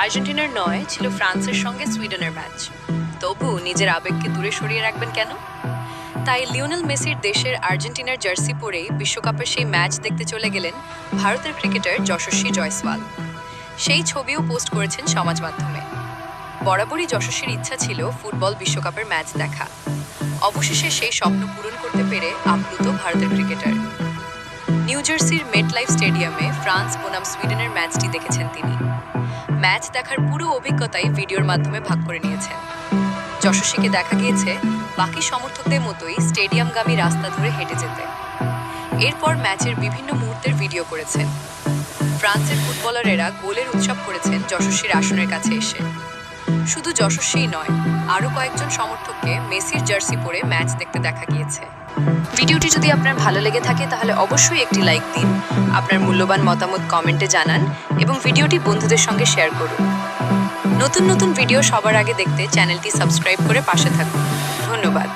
আর্জেন্টিনার নয়, ছিল ফ্রান্সের সঙ্গে সুইডেনের ম্যাচ। তবু নিজের আবেগকে দূরে সরিয়ে রাখবেন কেন? তাই লিওনেল মেসির দেশের আর্জেন্টিনার জার্সি পরেই বিশ্বকাপের সেই ম্যাচ দেখতে চলে গেলেন ভারতের ক্রিকেটার যশস্বী জয়সওয়াল। সেই ছবিও পোস্ট করেছেন সমাজ মাধ্যমে। বরাবরই যশস্বীর ইচ্ছা ছিল ফুটবল বিশ্বকাপের ম্যাচ দেখা। অবশেষে সেই স্বপ্ন পূরণ করতে পেরে আপ্লুত ভারতের ক্রিকেটার। নিউ জার্সির মেটলাইফ স্টেডিয়ামে ফ্রান্স বনাম সুইডেনের ম্যাচটি দেখেছেন তিনি। ম্যাচ দেখার পুরো অভিজ্ঞতাই ভিডিওর মাধ্যমে ভাগ করে নিয়েছেন। যশস্বীকে দেখা গিয়েছে বাকি সমর্থকদের মতোই স্টেডিয়ামগামী রাস্তা ধরে হেঁটে যেতে। এরপর ম্যাচের বিভিন্ন মুহূর্তের ভিডিও করেছেন। ফ্রান্সের ফুটবলারেরা গোলের উৎসব করেছেন যশস্বীর আসনের কাছে এসে। শুধু যশস্বীই নয়, আরও কয়েকজন সমর্থককে মেসির জার্সি পরে ম্যাচ দেখতে দেখা গিয়েছে। ভিডিওটি যদি আপনার ভালো লেগে থাকে তাহলে অবশ্যই একটি লাইক দিন, আপনার মূল্যবান মতামত কমেন্টে জানান এবং ভিডিওটি বন্ধুদের সঙ্গে শেয়ার করুন। নতুন নতুন ভিডিও সবার আগে দেখতে চ্যানেলটি সাবস্ক্রাইব করে পাশে থাকুন। ধন্যবাদ।